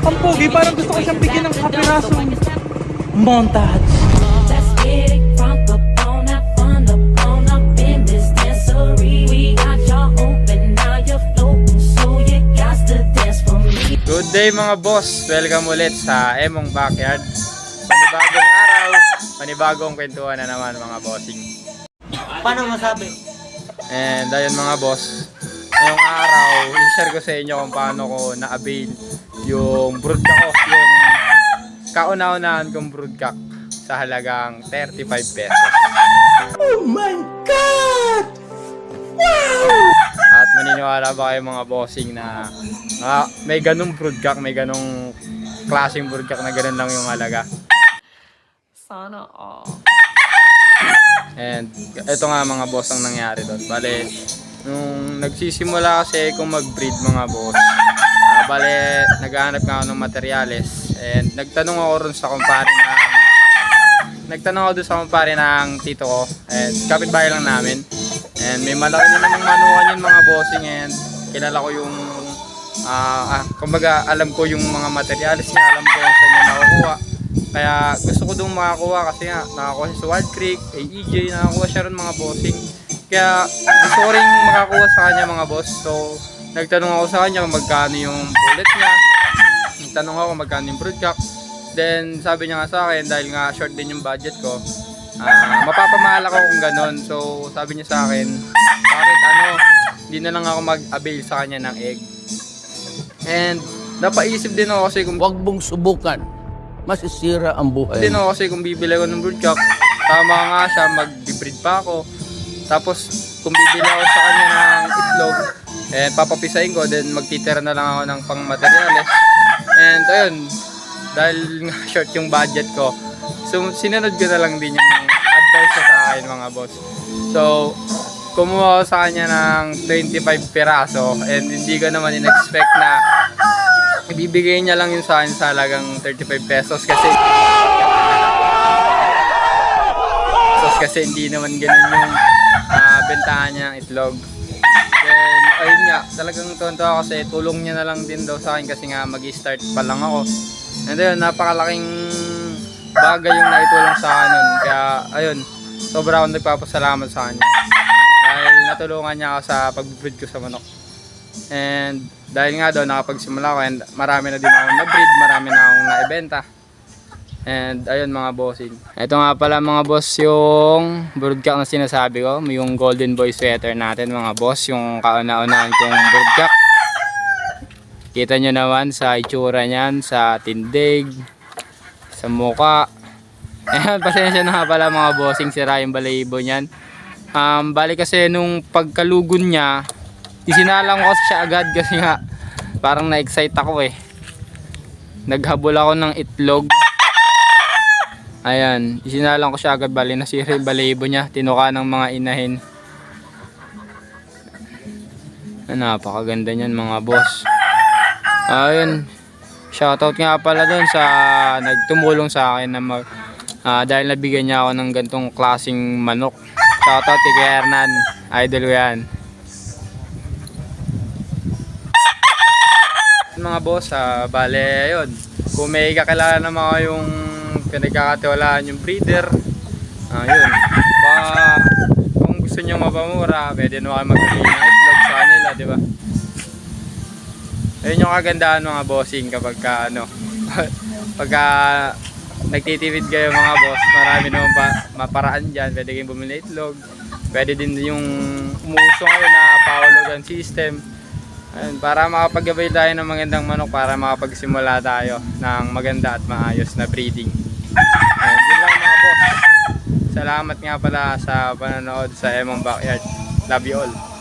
Ang pogi, parang gusto ko siyang bigyan ng kapirasong montage. Let's get it crunk up on that fun up in this dancery. We got y'all open, now you're floating, so you got to dance for me. Good day mga boss! Welcome ulit sa Emong Backyard. Panibagong araw, panibagong kwentuhan na naman mga bossing. Paano masabi? And ayun mga boss, ngayong araw, i-share ko sa inyo kung paano ko na-avail yung broodcock ko, yung kauna-unahan kong broodcock sa halagang 35 pesos. Oh my God! At maniniwala ba kayo mga bossing na may ganong broodcock, may ganong klaseng broodcock na ganun lang yung halaga? Sana all. And ito nga mga boss ang nangyari doon. Bale, nung nagsisimula kasi akong mag-breed mga boss, bale, naghahanap nga ako ng materyales. And nagtanong ako ron sa kumpare ng tito ko. And kapitbahay lang namin. And may malaki na namang manuhan yun mga bossing. And kilala ko yung, kumbaga alam ko yung mga materyales niya. Alam ko kung saan niya nakukuha. Kaya gusto ko doon makakuha kasi nga nakakuha siya sa Wild Creek, kay EJ, nakakuha siya ron mga bossing. Kaya gusto ko rin makakuha sa kanya mga boss. So nagtanong ako sa kanya kung magkano yung pullet niya. Nagtanong ako kung magkano yung broodcock. Then sabi niya nga sa akin, dahil nga short din yung budget ko, mapapamahal ako kung ganon. So sabi niya sa akin, bakit hindi na lang ako mag-avail sa kanya ng egg. And napaisip din ako kasi kung Huwag mong subukan. Masisira ang buhay. kung bibili ko ng broodcock, tama nga siya, mag-breed pa ako. Tapos kung bibili ako sa kanya ng itlog, papapisahin ko, then magtitira na lang ako ng pang materials. And ayun, dahil nga short yung budget ko, so sinunod ko na lang din yung advice niya sa akin mga boss. So kumuha ako sa kanya ng 25 piraso, and hindi ko naman in-expect na ibibigay niya lang yun sa akin sa halagang 35 pesos kasi hindi naman ganun yung bentahan niya ng itlog. Then ayun nga, talagang tuwan-tuwa kasi tulong niya na lang din daw sa akin kasi nga mag-start pa lang ako. And ayun, napakalaking bagay yung naitulong sa akin nun. Kaya ayun, sobra akong nagpapasalamat sa kanya dahil natulungan niya ako sa pag-breed ko sa manok. And dahil nga doon nakapagsimula ako, and marami na din akong na-breed, marami na akong naibenta. And ayun mga bossing. Ito nga pala mga boss yung broodcock na sinasabi ko, yung golden boy sweater natin mga boss, yung kauna-unahan kong broodcock. Kita nyo naman sa itsura niyan, sa tindig, sa muka. Ayan, pasensya na nga pala mga bossing, sira yung balahibo niyan. Bali kasi nung pagkalugon niya, isinalang ko siya agad kasi nga parang na-excite ako eh. Naghabol ako ng itlog. Ayan, isinalang ko siya agad, bali nasira yung balahibo niya, tinuka ng mga inahin. Napakaganda niyan mga boss. Ayun, shoutout nga pala doon sa nagtumulong sa akin na dahil nabigyan niya ako ng gantong klaseng manok. Shoutout kay Kuya Hernan, idol ko yan. Mga boss, bale yun, kung may kakilala naman ako yung pinagkakatiwalaan yung breeder, yun, baka kung gusto nyo mapamura, pwede naman kayo mag-bili ng itlog sa kanila, di ba? Ayun yung kagandahan mga bossing kapag pagka nagtitipid kayo mga boss, marami naman maparaan dyan. Pwede kayong bumili ng itlog, pwede din yung umuusong kayo na pahulugan system. Ayun, para makapag-avail tayo ng magandang manok, para makapagsimula tayo ng maganda at maayos na breeding. Ayun, yun lang mga boss. Salamat nga pala sa panonood sa Emong Backyard. Love you all.